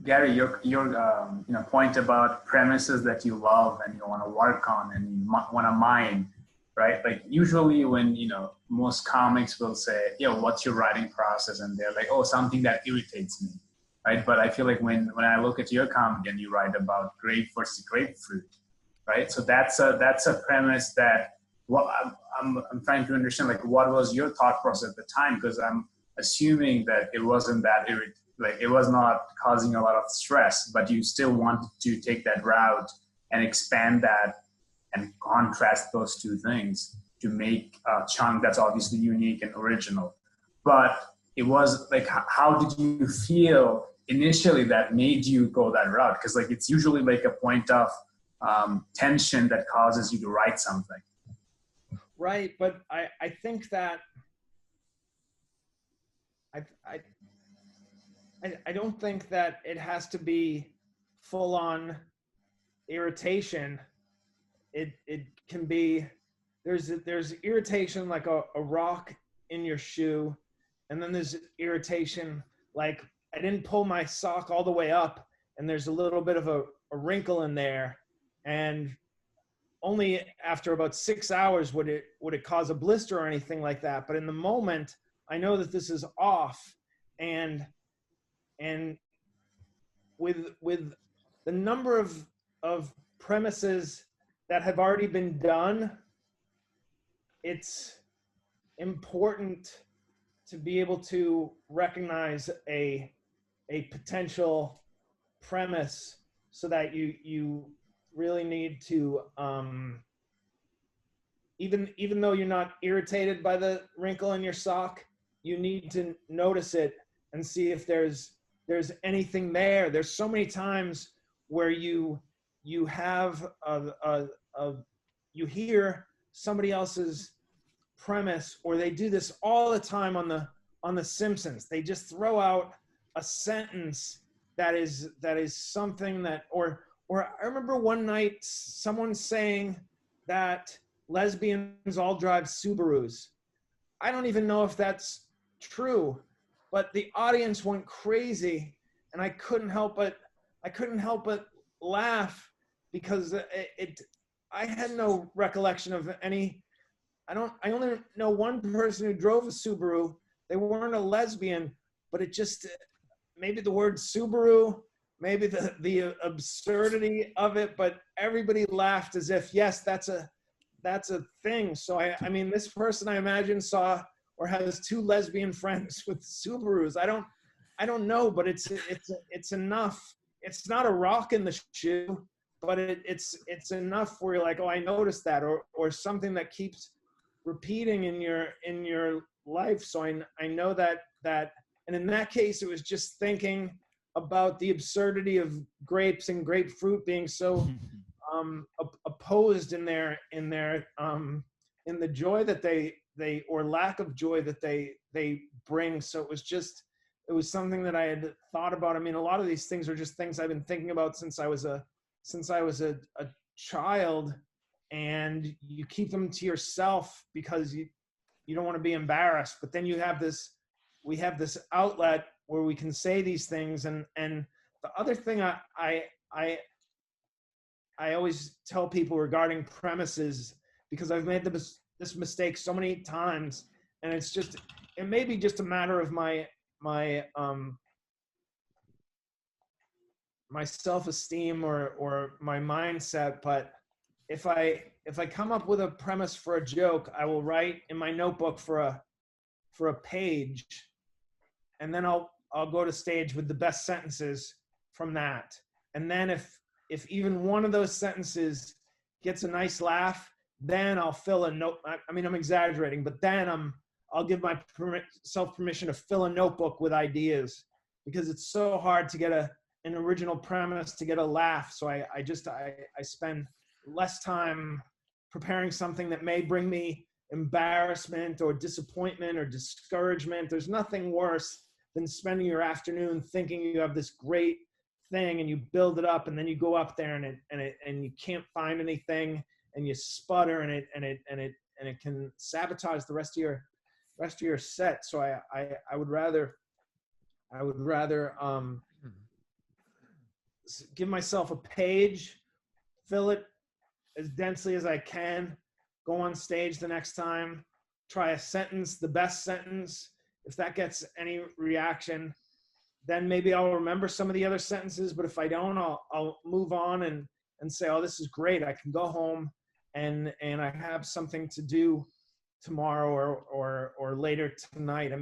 Gary, your point about premises that you love and you want to work on and you want to mine, right? Like usually when most comics will say, what's your writing process? And they're like, oh, something that irritates me, right? But I feel like when I look at your comic and you write about grape versus grapefruit, right? So that's a premise that what I'm trying to understand, like what was your thought process at the time? Because I'm assuming that it wasn't that like it was not causing a lot of stress, but you still wanted to take that route and expand that and contrast those two things to make a chunk that's obviously unique and original. But it was like, how did you feel initially that made you go that route? Because like it's usually like a point of tension that causes you to write something. Right, but I think that I don't think that it has to be full on irritation. It can be, there's irritation like a rock in your shoe, and then there's irritation like I didn't pull my sock all the way up and there's a little bit of a wrinkle in there, and only after about 6 hours would it cause a blister or anything like that. But in the moment, I know that this is off, and with the number of premises that have already been done, it's important to be able to recognize a potential premise, so that you really need to even though you're not irritated by the wrinkle in your sock, you need to notice it and see if there's anything there. There's so many times where you have you hear somebody else's premise, or they do this all the time on the Simpsons. They just throw out a sentence that is something that, or I remember one night someone saying that lesbians all drive Subarus. I don't even know if that's true, but the audience went crazy, and I couldn't help but laugh, because I had no recollection of any. I only know one person who drove a Subaru. They weren't a lesbian, but it just, maybe the word Subaru, maybe the absurdity of it, but everybody laughed as if, yes, that's a thing. So I mean, this person, I imagine, saw or has two lesbian friends with Subarus. I don't know, but it's enough. It's not a rock in the shoe, but it's enough where you're like, oh, I noticed that, or something that keeps repeating in your life. So I know that, and in that case, it was just thinking about the absurdity of grapes and grapefruit being so opposed in the joy that they or lack of joy that they bring. So it was something that I had thought about. I mean, a lot of these things are just things I've been thinking about since I was a child, and you keep them to yourself because you don't want to be embarrassed. But then we have this outlet where we can say these things. And the other thing I always tell people regarding premises, because I've made this mistake so many times, and it may be just a matter of my self-esteem or my mindset. But if I come up with a premise for a joke, I will write in my notebook for a page, and then I'll go to stage with the best sentences from that. And then if even one of those sentences gets a nice laugh, then I'll fill a note. I mean, I'm exaggerating, but then I'll give myself permission to fill a notebook with ideas, because it's so hard to get an original premise to get a laugh. So I spend less time preparing something that may bring me embarrassment or disappointment or discouragement. There's nothing worse than spending your afternoon thinking you have this great thing, and you build it up, and then you go up there and you can't find anything, and you sputter, and it can sabotage the rest of your set. So I would rather give myself a page, fill it as densely as I can, go on stage the next time, try a sentence, the best sentence. If that gets any reaction, then maybe I'll remember some of the other sentences. But if I don't, I'll move on and say, oh, this is great. I can go home and I have something to do tomorrow or later tonight.